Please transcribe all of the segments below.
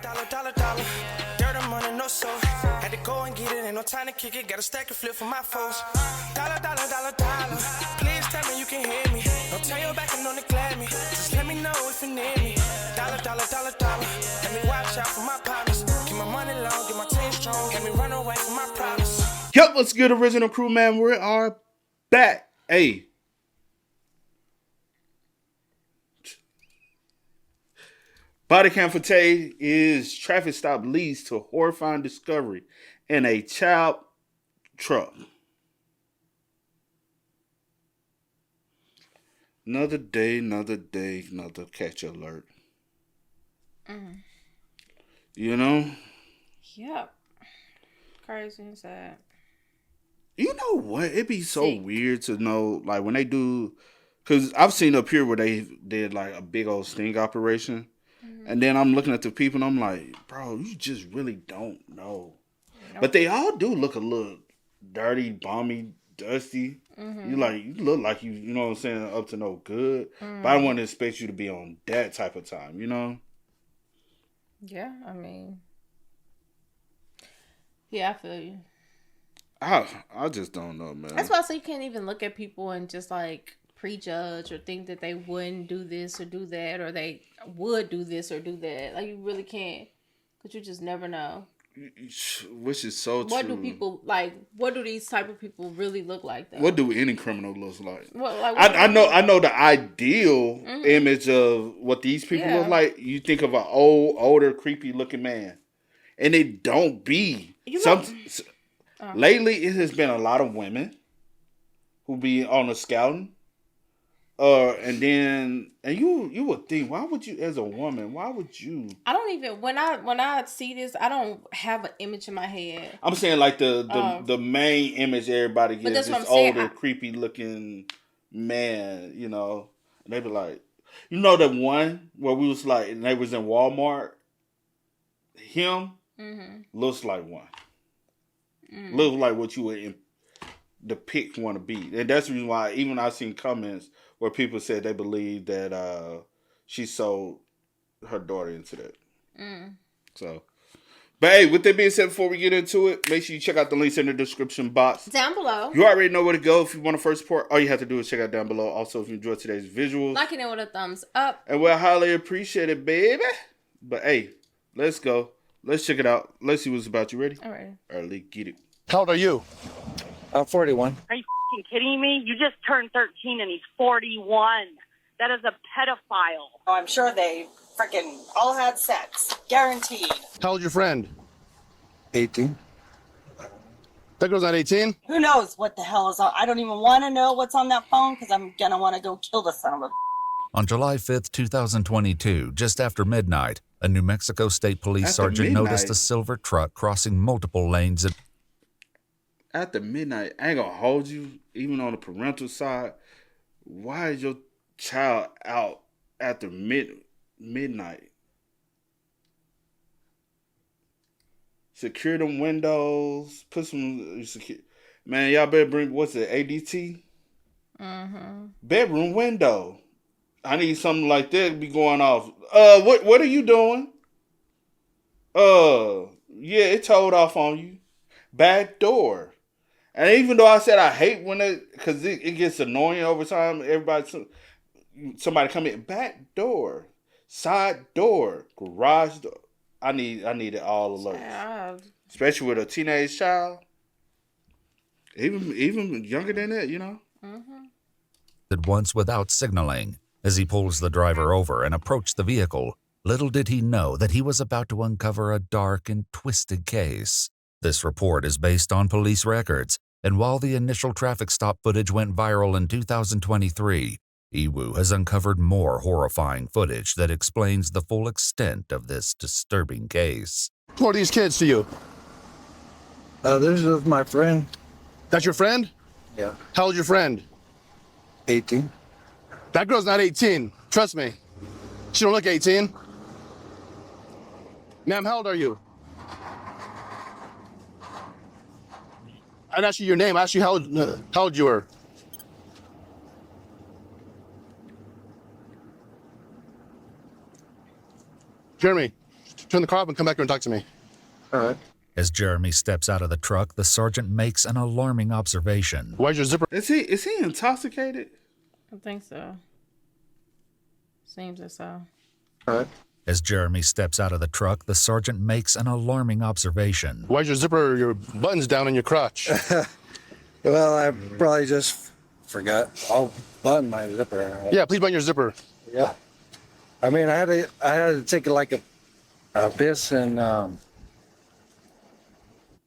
Dollar. Dirt and money, no soul. Had to go and get it, ain't no time to kick it. Got a stack of flip for my foes. Dollar. Please tell me you can hear me. Don't turn your back and don't neglect me. Just let me know if you need me. Dollar. Let me watch out for my partners. Keep my money long, get my team strong. Let me run away from my problems. Yup, what's good, original crew, man? We are back. Hey. Body cam footage is traffic stop leads to horrifying discovery in a child truck. Another day, another catch alert. You know? Yep. Crazy and sad. You know what? It'd be so weird to know, like, when they do, because I've seen up here where they did, like, a big old sting operation. And then I'm looking at the people and I'm like, bro, you just really don't know. Nope. But they all do look a little dirty, balmy, dusty. You look like you know what I'm saying, up to no good. But I wouldn't expect you to be on that type of time, you know? Yeah, I mean, yeah, I feel you. I just don't know, man. That's why I say you can't even look at people and just like prejudge or think that they wouldn't do this or do that, or they would do this or do that. Like, you really can't, because you just never know. Which is so true. What do people like? What do these type of people really look like, though? What do any criminal look like? Well, like I know the ideal image of what these people look like. You think of an older, creepy looking man, and it don't be. Lately, it has been a lot of women who be on the scouting. And you would think, why would you, as a woman, why would you? I don't even, when I see this, I don't have an image in my head. I'm saying like the main image everybody gets, this older, creepy looking man, you know. And they be like, you know, that one where we was like, and they was in Walmart. Him looks like one. Looks like what you would depict want to be, and that's the reason why even I've seen comments where people said they believe that she sold her daughter into that. So, but hey, with that being said, before we get into it, make sure you check out the links in the description box down below. You already know where to go if you want to first support. All you have to do is check out down below. Also, if you enjoyed today's visuals, liking it with a thumbs up, and we'll highly appreciate it, baby. But hey, let's go. Let's check it out. Let's see what's about. You ready? All right. All right, let's get it. How old are you? 41. Are you f***ing kidding me? You just turned 13 and he's 41. That is a pedophile. Oh, I'm sure they freaking all had sex. Guaranteed. How old's your friend? 18. That girl's not 18? Who knows what the hell is on? I don't even want to know what's on that phone because I'm going to want to go kill the son of a... On July 5th, 2022, just after midnight, a New Mexico State Police sergeant noticed a silver truck crossing multiple lanes after midnight. I ain't gonna hold you, even on the parental side. Why is your child out after midnight? Secure them windows. Put some secure. Man, y'all better bring, what's it, ADT? Bedroom window. I need something like that to be going off. What are you doing? Yeah, it told off on you. Back door. And even though I said I hate when because it gets annoying over time, somebody come in, back door, side door, garage door. I need it all alert. Especially with a teenage child. Even younger than that, you know. at once without signaling. As he pulls the driver over and approached the vehicle, little did he know that he was about to uncover a dark and twisted case. This report is based on police records, and while the initial traffic stop footage went viral in 2023, Iwu has uncovered more horrifying footage that explains the full extent of this disturbing case. Who are these kids to you? This is my friend. That's your friend? Yeah. How old's your friend? 18. That girl's not 18. Trust me. She don't look 18. Ma'am, how old are you? I didn't ask you your name. I asked you how old you were. Jeremy, turn the car off and come back here and talk to me. All right. As Jeremy steps out of the truck, the sergeant makes an alarming observation. Why's your zipper? Is he intoxicated? I think so. Seems as so. All right. As Jeremy steps out of the truck, the sergeant makes an alarming observation. Why's your zipper, your buttons down in your crotch? Well, I probably just forgot. I'll button my zipper. Yeah, please button your zipper. Yeah. I mean, I had to take like a piss and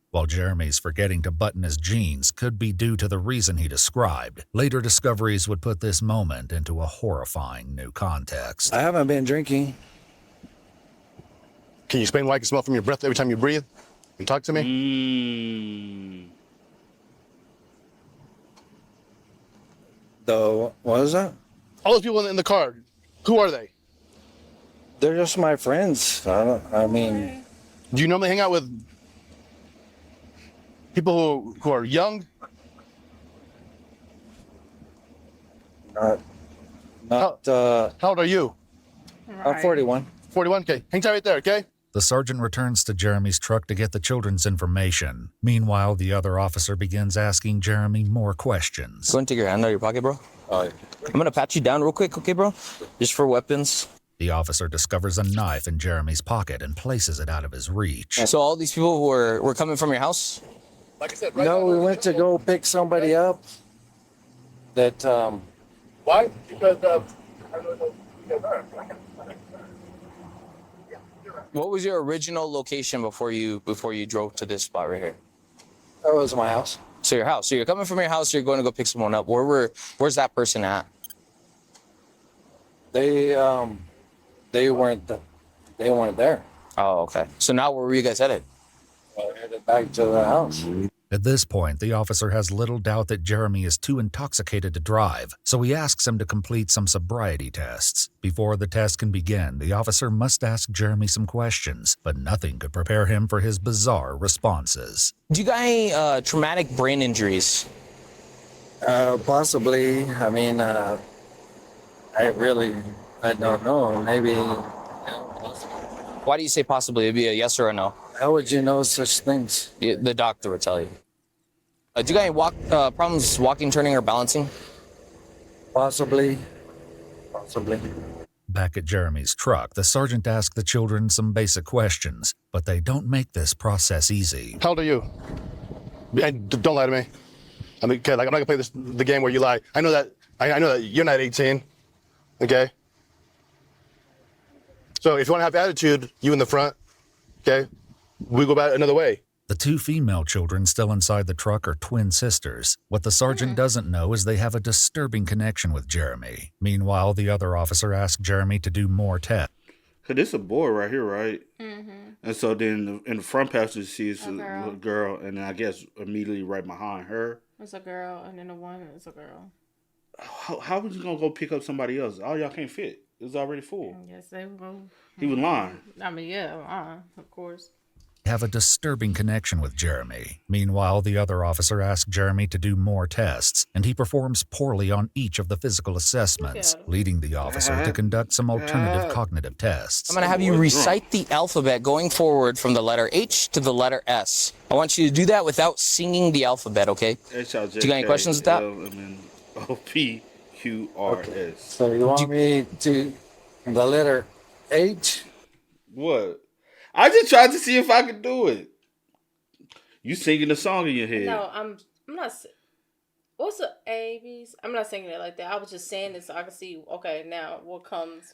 While Jeremy's forgetting to button his jeans could be due to the reason he described, later discoveries would put this moment into a horrifying new context. I haven't been drinking. Can you explain why I can smell from your breath every time you breathe? And talk to Mm. me? What is that? All those people in the car, who are they? They're just my friends. I mean, Do you normally hang out with people who are young? not. How old are you? I'm 41. 41? Okay, hang tight right there, okay? The sergeant returns to Jeremy's truck to get the children's information. Meanwhile, the other officer begins asking Jeremy more questions. Go and take your hand out of your pocket, bro. Oh, yeah. I'm gonna pat you down real quick, okay, bro? Just for weapons. The officer discovers a knife in Jeremy's pocket and places it out of his reach. So all these people who were coming from your house? Like I said, No, we went to go pick somebody up. That Why? Because I don't know who you guys are. What was your original location before you drove to this spot right here? that was my house. So your house. So you're coming from your house, you're going to go pick someone up. Where's that person at? They weren't there. Oh, okay. So now where were you guys headed? I headed back to the house. At this point, the officer has little doubt that Jeremy is too intoxicated to drive, so he asks him to complete some sobriety tests. Before the test can begin, the officer must ask Jeremy some questions, but nothing could prepare him for his bizarre responses. Do you got any traumatic brain injuries? Possibly. I mean, I don't know. Maybe. Possibly. Why do you say possibly? It'd be a yes or a no. How would you know such things? The doctor would tell you. Do you got any problems walking, turning, or balancing? Possibly. Back at Jeremy's truck, the sergeant asks the children some basic questions, but they don't make this process easy. How old are you? And don't lie to me. I mean, kid, like, I'm not gonna play the game where you lie. I know that you're not 18. Okay. So if you want to have attitude, you in the front. Okay. We go about it another way. The two female children still inside the truck are twin sisters. What the sergeant doesn't know is they have a disturbing connection with Jeremy. Meanwhile, the other officer asks Jeremy to do more tests. Cause this a boy right here, right? Mm-hmm. And so then in the front passenger seat is a little girl, and then I guess immediately right behind her, It's a girl, and then the one is a girl. How was you gonna go pick up somebody else? All y'all can't fit. It was already full. Yes, they will. He was lying. I mean, yeah, of course. Have a disturbing connection with Jeremy. Meanwhile, the other officer asks Jeremy to do more tests, and he performs poorly on each of the physical assessments, leading the officer to conduct some alternative cognitive tests. I'm going to have you recite the alphabet going forward from the letter H to the letter S. I want you to do that without singing the alphabet, okay? Do you got any questions with that? OPQRS. So you want me to the letter H? What? I just tried to see if I could do it. You singing a song in your head? No, I'm not. What's the A, B's? I'm not singing it like that. I was just saying it so I can see. Okay, now what comes?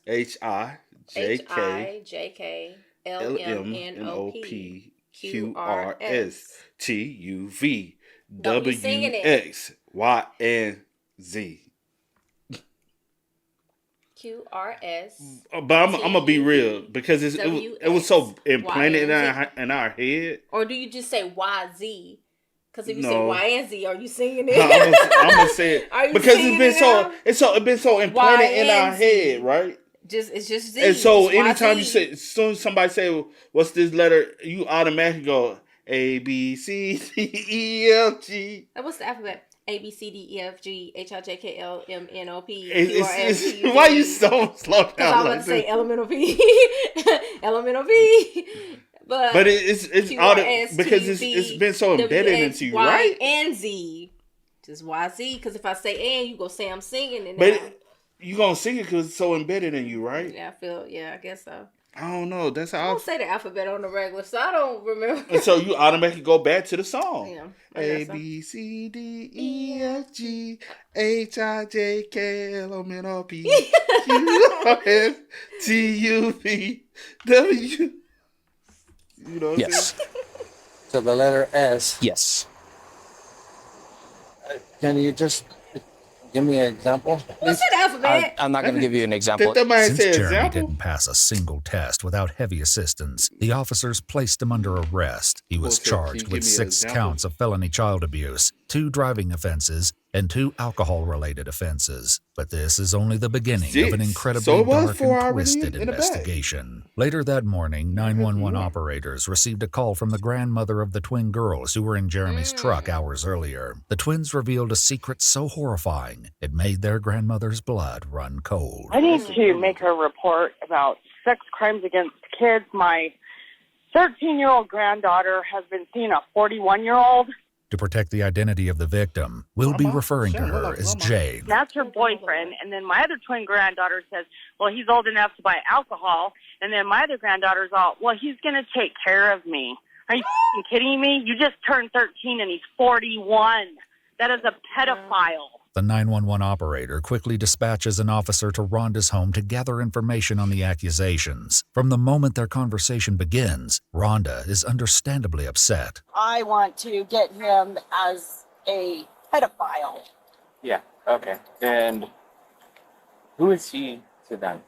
HIJKLMNOPQRSTUVWXYNZ. QRS. But I'm gonna be real because it was so implanted in our head. Or do you just say YZ? Because if you say Y and Z, are you singing it? No, I'm gonna say it because it's been so implanted in our head, right? It's just Z. And so it's anytime YZ. you say, as soon as somebody say, "What's this letter?" you automatically go A B C D E F G. What's the alphabet? ABCDEFGHIJKLMNOP. Why you so slow down? Because I was about to say elemental P. Elemental P. But it's because it's been so embedded into you, right? And Z. Just YZ. Because if I say and, you go say I'm singing. But you going to sing it because it's so embedded in you, right? Yeah, I guess so. I don't know. That's how I don't say the alphabet on the regular, so I don't remember. And so you automatically go back to the song. Yeah, A, B, C, D, E, F, G, H, I, J, K, L, M, N, O, P, Q, R, S, T, U, V, W. You know what I'm saying? So the letter S. Yes. Can you just give me an example? What's the alphabet? I'm not going to give you an example. Since Jeremy didn't pass a single test without heavy assistance, the officers placed him under arrest. He was charged with 6 counts of felony child abuse, 2 driving offenses, and 2 alcohol-related offenses. But this is only the beginning of an incredibly dark and twisted investigation. Later that morning, 911 operators received a call from the grandmother of the twin girls who were in Jeremy's truck hours earlier. The twins revealed a secret so horrifying, it made their grandmother's blood run cold. I need to make a report about sex crimes against kids. My 13-year-old granddaughter has been seeing a 41-year-old. To protect the identity of the victim, we'll be referring to her as Jade. That's her boyfriend. And then my other twin granddaughter says, well, he's old enough to buy alcohol. And then my other granddaughter's all, well, he's going to take care of me. Are you kidding me? You just turned 13 and he's 41. That is a pedophile. The 911 operator quickly dispatches an officer to Rhonda's home to gather information on the accusations. From the moment their conversation begins, Rhonda is understandably upset. I want to get him as a pedophile. Yeah, okay. And who is he to them?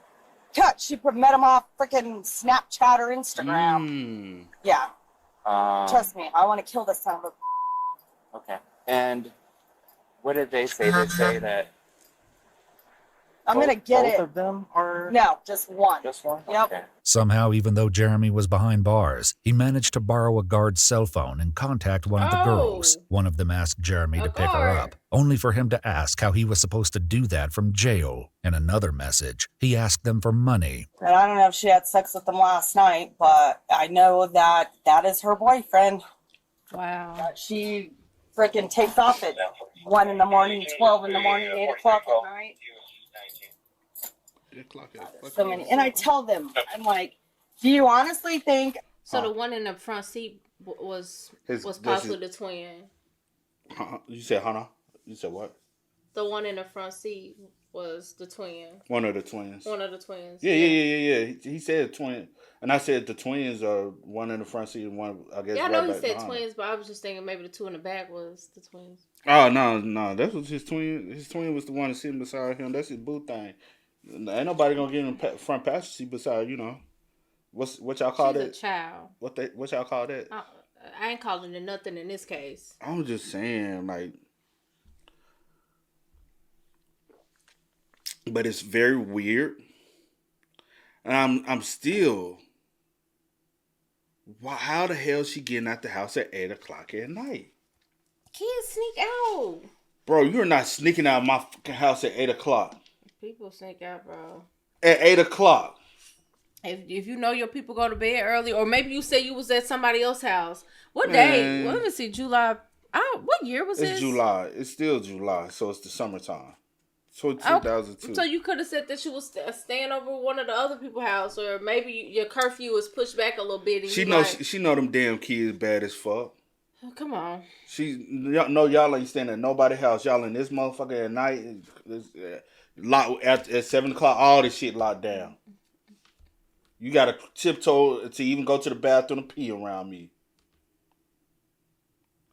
Cut. She met him off freaking Snapchat or Instagram. Yeah. Trust me, I want to kill this son of a... Okay. And what did they say? They say that I'm going to get both it. of them are... No, just one. Just one? Yep. Okay. Somehow, even though Jeremy was behind bars, he managed to borrow a guard's cell phone and contact one of the girls. One of them asked Jeremy to pick her up, only for him to ask how he was supposed to do that from jail. In another message, he asked them for money. And I don't know if she had sex with him last night, but I know that that is her boyfriend. Wow. She freaking takes off at 1 in the morning, 12 in the morning, 8 o'clock at night. So many. And I tell them, I'm like, do you honestly think... So the one in the front seat was possibly the twin. You said Hannah? You said what? The one in the front seat was the twin. One of the twins. One of the twins. Yeah. He said twin. And I said the twins are one in the front seat and one, I guess, yeah, I right know he said behind. twins, but I was just thinking maybe the 2 in the back was the twins. Oh, no. That was his twin. His twin was the one sitting beside him. That's his boo thing. Ain't nobody gonna get in the front passenger seat beside, what y'all call that? She's a child. What y'all call that? I ain't calling it nothing in this case. I'm just saying, like, but it's very weird, and I'm still. How the hell is she getting out the house at 8 o'clock at night? Kids sneak out. Bro, you're not sneaking out of my fucking house at 8 o'clock. People sneak out, bro. At 8 o'clock. If you know your people go to bed early, or maybe you say you was at somebody else's house. What day? Well, let me see. July. What year was this? It's July. It's still July, so it's the summertime. So 2002. So you could have said that you was staying over one of the other people's house, or maybe your curfew was pushed back a little bit. And she know them damn kids bad as fuck. Oh, come on. Y'all ain't staying at nobody's house. Y'all in this motherfucker at night. Lock at 7 o'clock. All this shit locked down. You gotta tiptoe to even go to the bathroom and pee around me.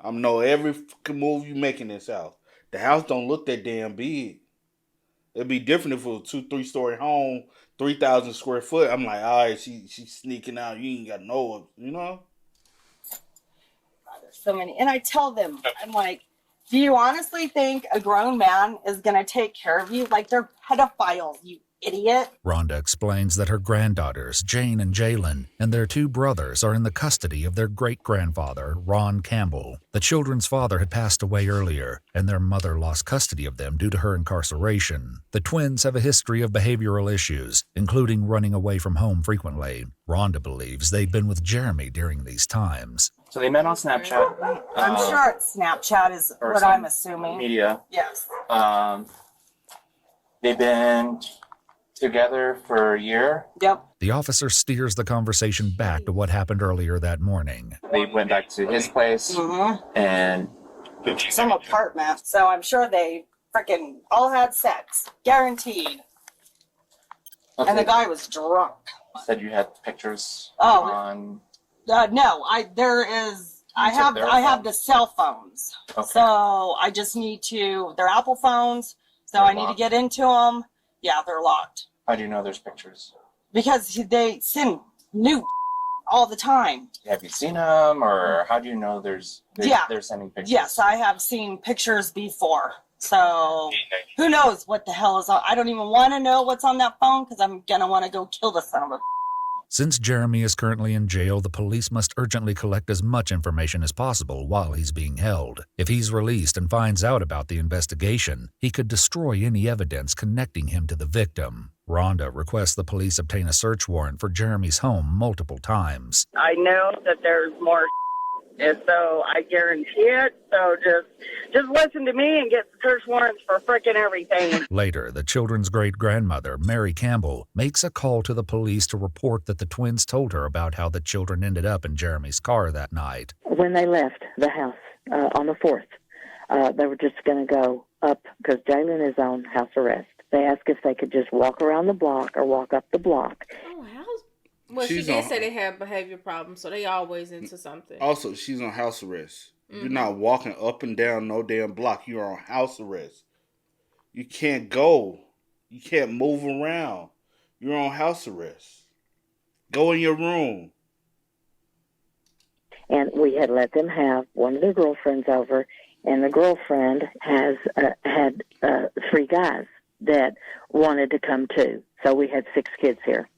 I know every fucking move you make in this house. The house don't look that damn big. It'd be different if it was a 2-3 story home, 3,000 square foot. I'm like, all right, she's sneaking out. You ain't got to know her, God, there's so many. And I tell them, I'm like, do you honestly think a grown man is going to take care of you? Like, they're pedophiles, you idiot. Rhonda explains that her granddaughters, Jane and Jalen, and their 2 brothers are in the custody of their great-grandfather, Ron Campbell. The children's father had passed away earlier, and their mother lost custody of them due to her incarceration. The twins have a history of behavioral issues, including running away from home frequently. Rhonda believes they've been with Jeremy during these times. So they met on Snapchat. I'm sure it's Snapchat is what I'm assuming. Media. Yes. They've been together for a year. Yep. The officer steers the conversation back to what happened earlier that morning. They went back to his place and some apartment. So I'm sure they freaking all had sex, guaranteed. Okay. And the guy was drunk. Said you had pictures Oh. on. No, I have the cell phones. Okay. So I just need to. They're Apple phones. So I need to get into them. Yeah, they're locked. How do you know there's pictures? Because they send nude all the time. Have you seen them, or how do you know they're sending pictures? Yes, I have seen pictures before. So who knows what the hell is on? I don't even want to know what's on that phone because I'm gonna want to go kill the son of a. Since Jeremy is currently in jail, the police must urgently collect as much information as possible while he's being held. If he's released and finds out about the investigation, he could destroy any evidence connecting him to the victim. Rhonda requests the police obtain a search warrant for Jeremy's home multiple times. I know that there's more, and so I guarantee it. So just listen to me and get search warrants for frickin' everything. Later, the children's great-grandmother, Mary Campbell, makes a call to the police to report that the twins told her about how the children ended up in Jeremy's car that night. When they left the house on the 4th, they were just going to go up because Jalen is on house arrest. They asked if they could just walk around the block or walk up the block. Oh, well, she did say they had behavior problems, so they always into something. Also, she's on house arrest. You're not walking up and down no damn block. You're on house arrest. You can't go. You can't move around. You're on house arrest. Go in your room. And we had let them have one of their girlfriends over, and the girlfriend has had 3 guys that wanted to come too. So we had 6 kids here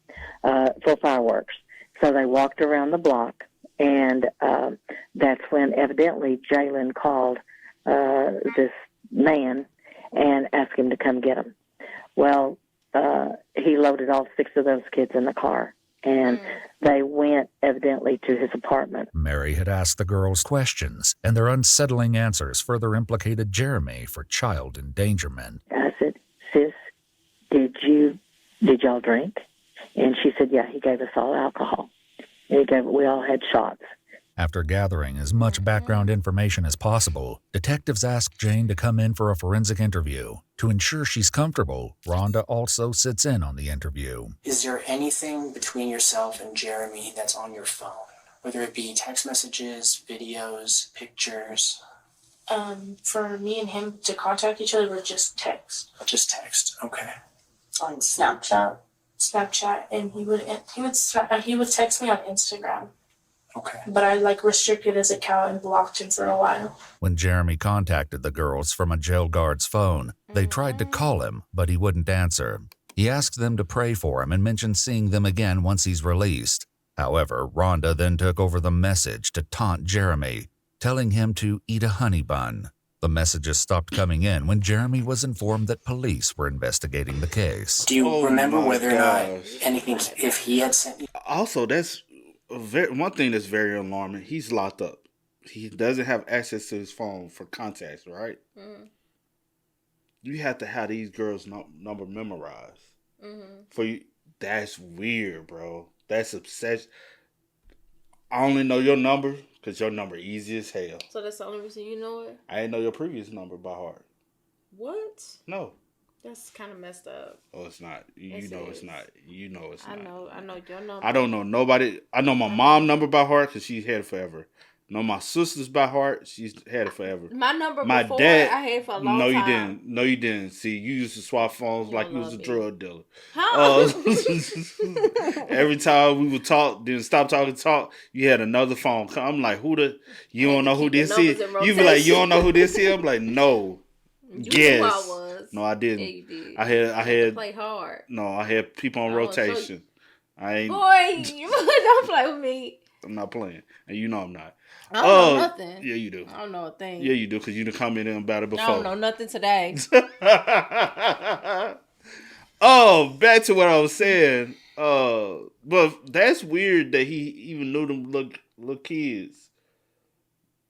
for fireworks. So they walked around the block, and that's when evidently Jalen called this man and asked him to come get him. Well, he loaded all 6 of those kids in the car, and they went evidently to his apartment. Mary had asked the girls questions, and their unsettling answers further implicated Jeremy for child endangerment. I said, "Sis, did y'all drink?" And she said, "Yeah, he gave us all alcohol. We all had shots." After gathering as much background information as possible, detectives ask Jane to come in for a forensic interview. To ensure she's comfortable, Rhonda also sits in on the interview. Is there anything between yourself and Jeremy that's on your phone? Whether it be text messages, videos, pictures? For me and him to contact each other, we're just text. Just text, okay. On Snapchat. And he would text me on Instagram. Okay. But I restricted his account and blocked him for a while. When Jeremy contacted the girls from a jail guard's phone, they tried to call him, but he wouldn't answer. He asked them to pray for him and mentioned seeing them again once he's released. However, Rhonda then took over the message to taunt Jeremy, telling him to eat a honey bun. The messages stopped coming in when Jeremy was informed that police were investigating the case. Do you remember whether or not anything, if he had sent you? Also, that's one thing that's very alarming. He's locked up. He doesn't have access to his phone for contacts, right? You have to have these girls' number memorized. For you, that's weird, bro. That's obsession. I only know your number because your number easy as hell. So that's the only reason you know it? I didn't know your previous number by heart. What? No. That's kind of messed up. Oh, it's not. You know it's not. You know it's not. I know your number. I don't know nobody. I know my mom number by heart because she's had it forever. I know my sister's by heart. She's had it forever. My number my before, dad, I had it for a long time. time. No, you didn't. No, you didn't. See, you used to swap phones like you was a drug dealer. Huh? Every time we would talk, then stop talk, you had another phone. I'm like, you don't know who this is? You be like, you don't know who this is? I'm like, no. You knew who I was. No, I didn't. Yeah, you did. I had play hard. No, I had people on rotation. I ain't. Boy, you don't play with me. I'm not playing, and you know I'm not. I don't know nothing. Yeah, you do. I don't know a thing. Yeah, you do, because you done commented about it before. I don't know nothing today. Oh, back to what I was saying. But that's weird that he even knew them little kids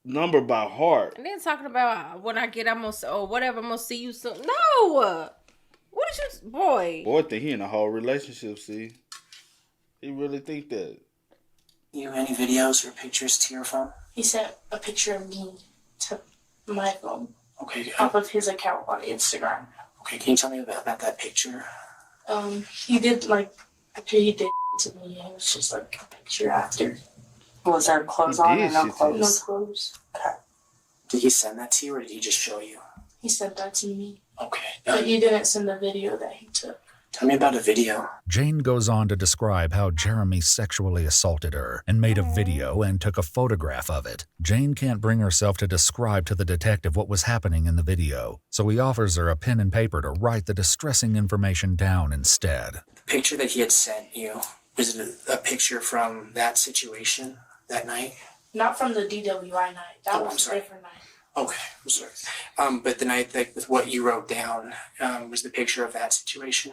number by heart. And then talking about when I get, I'm gonna or whatever, I'm gonna see you soon. No, what is you, boy? Boy, think he in a whole relationship. See, he really think that. You any videos or pictures to your phone? He sent a picture of me to my phone. Okay. Off of his account on Instagram. Okay, can you tell me about that picture? He did after he did to me. It was just like a picture after. Was there clothes on or no clothes? No clothes. Okay. Did he send that to you, or did he just show you? He sent that to me. Okay. But he didn't send the video that he took. Tell me about a video. Jane goes on to describe how Jeremy sexually assaulted her and made a video and took a photograph of it. Jane can't bring herself to describe to the detective what was happening in the video, so he offers her a pen and paper to write the distressing information down instead. The picture that he had sent you, was it a picture from that situation that night? Not from the DWI night. That was a different night. Okay, I'm sorry. But the night that with what you wrote down was the picture of that situation.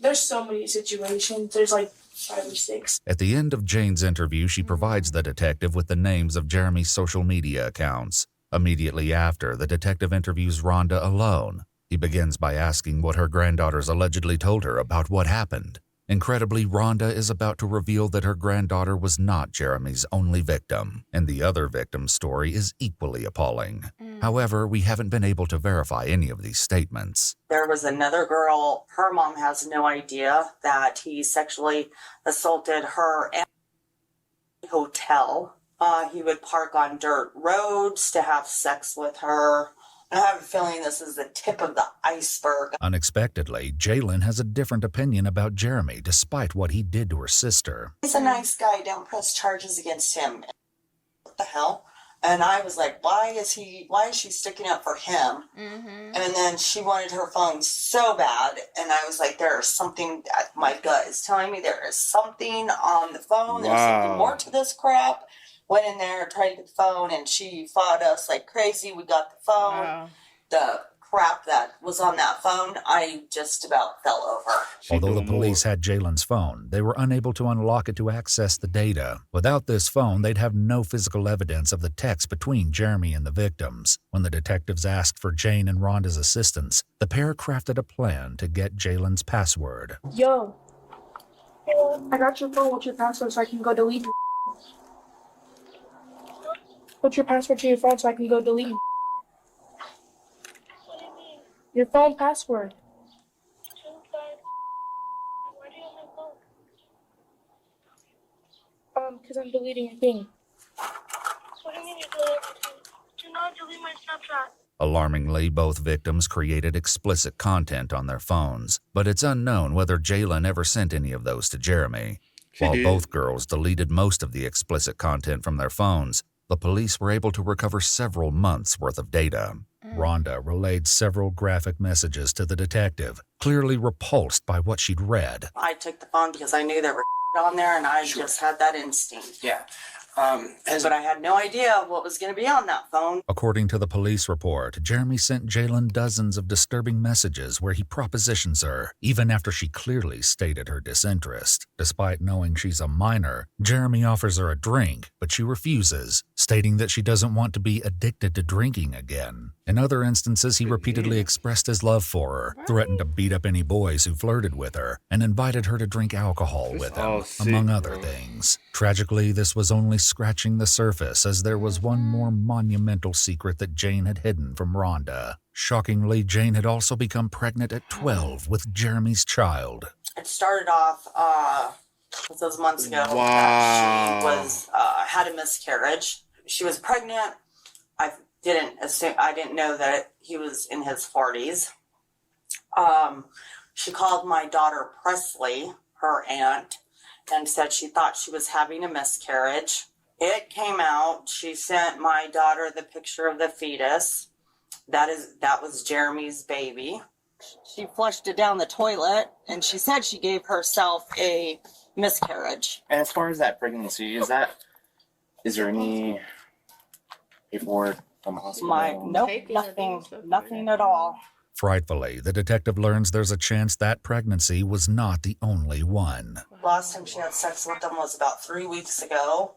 There's so many situations. There's like 5 or 6. At the end of Jane's interview, she provides the detective with the names of Jeremy's social media accounts. Immediately after, the detective interviews Rhonda alone. He begins by asking what her granddaughters allegedly told her about what happened. Incredibly, Rhonda is about to reveal that her granddaughter was not Jeremy's only victim, and the other victim's story is equally appalling. However, we haven't been able to verify any of these statements. There was another girl, her mom has no idea that he sexually assaulted her at a hotel. He would park on dirt roads to have sex with her. I have a feeling this is the tip of the iceberg. Unexpectedly, Jalen has a different opinion about Jeremy despite what he did to her sister. He's a nice guy, don't press charges against him. What the hell? And I was like, why is she sticking up for him? And then she wanted her phone so bad, and I was like, there is something, my gut is telling me there is something on the phone. There's something more to this crap. Went in there, tried to get the phone, and she fought us like crazy. We got the phone. Wow. The crap that was on that phone, I just about fell over. Although the police had Jalen's phone, they were unable to unlock it to access the data. Without this phone, they'd have no physical evidence of the text between Jeremy and the victims. When the detectives asked for Jane and Rhonda's assistance, the pair crafted a plan to get Jalen's password. Yo, I got your phone. What's your password so I can go delete it? What's your password to your phone so I can go delete it? What do you mean? Your phone password. Why do you have my phone? Because I'm deleting your thing. What do you mean you delete everything? Do not delete my Snapchat. Alarmingly, both victims created explicit content on their phones, but it's unknown whether Jalen ever sent any of those to Jeremy. While both girls deleted most of the explicit content from their phones, the police were able to recover several months' worth of data. Rhonda relayed several graphic messages to the detective, clearly repulsed by what she'd read. I took the phone because I knew there were on there, and I just had that instinct. Yeah. But I had no idea what was going to be on that phone. According to the police report, Jeremy sent Jalen dozens of disturbing messages where he propositions her, even after she clearly stated her disinterest. Despite knowing she's a minor, Jeremy offers her a drink, but she refuses, stating that she doesn't want to be addicted to drinking again. In other instances, he repeatedly expressed his love for her, threatened to beat up any boys who flirted with her, and invited her to drink alcohol with him, among other things. Tragically, this was only scratching the surface, as there was one more monumental secret that Jane had hidden from Rhonda. Shockingly, Jane had also become pregnant at 12 with Jeremy's child. It started off those months ago. Wow. She was had a miscarriage. She was pregnant. I didn't know that he was in his 40s. She called my daughter Presley, her aunt, and said she thought she was having a miscarriage. It came out. She sent my daughter the picture of the fetus. That was Jeremy's baby. She flushed it down the toilet, and she said she gave herself a miscarriage. And as far as that pregnancy, is there any paperwork from the hospital? Nope, nothing at all. Frightfully, the detective learns there's a chance that pregnancy was not the only one. Last time she had sex with him was about 3 weeks ago.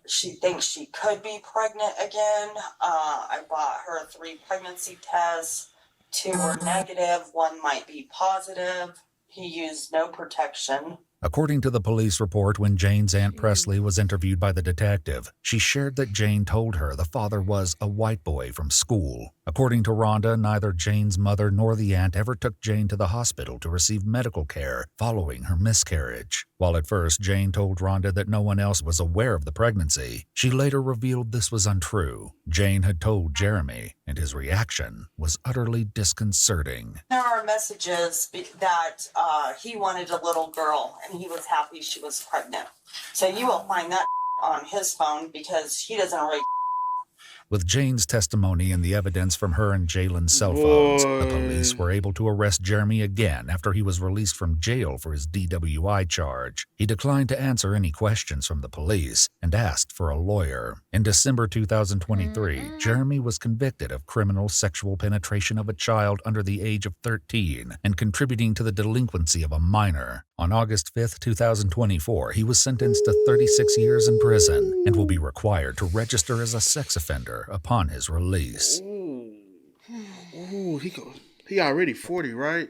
She thinks she could be pregnant again. I bought her 3 pregnancy tests. 2 were negative, 1 might be positive. He used no protection. According to the police report, when Jane's Aunt Presley was interviewed by the detective, she shared that Jane told her the father was a white boy from school. According to Rhonda, neither Jane's mother nor the aunt ever took Jane to the hospital to receive medical care following her miscarriage. While at first Jane told Rhonda that no one else was aware of the pregnancy, she later revealed this was untrue. Jane had told Jeremy, and his reaction was utterly disconcerting. There are messages that he wanted a little girl and he was happy she was pregnant. So you will find that on his phone because he doesn't really. With Jane's testimony and the evidence from her and Jalen's cell phones, the police were able to arrest Jeremy again after he was released from jail for his DWI charge. He declined to answer any questions from the police and asked for a lawyer. In December 2023, Jeremy was convicted of criminal sexual penetration of a child under the age of 13 and contributing to the delinquency of a minor. On August 5, 2024, he was sentenced to 36 years in prison and will be required to register as a sex offender upon his release. Ooh, he already 40, right?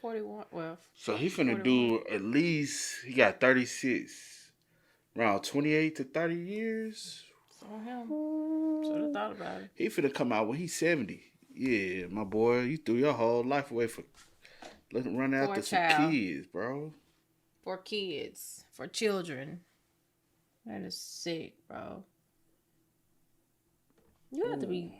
41, well. So he finna do at least, he got 36, around 28 to 30 years. So him. Should have thought about it. He finna come out when he's 70. Yeah, my boy, you threw your whole life away for running after some kids, bro. For kids. For children. That is sick, bro. You have to be.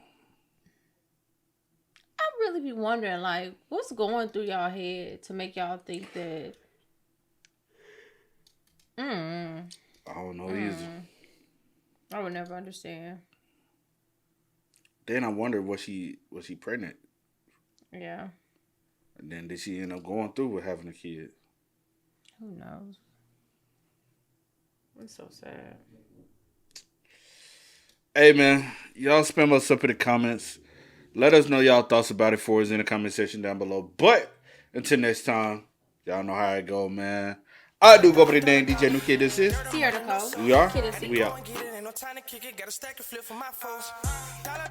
I really be wondering, like, what's going through y'all head to make y'all think that. I don't know either. I would never understand. Then I wonder, was she pregnant? Yeah. And then did she end up going through with having a kid? Who knows? It's so sad. Hey, man, y'all spam us up in the comments. Let us know y'all thoughts about it for us in the comment section down below. But until next time, y'all know how it go, man. I do go by the name DJ New Kid. This is Sierra Nicole. We are. Kid We out. Time to kick it, got a stack of flip for my foes. Dollar.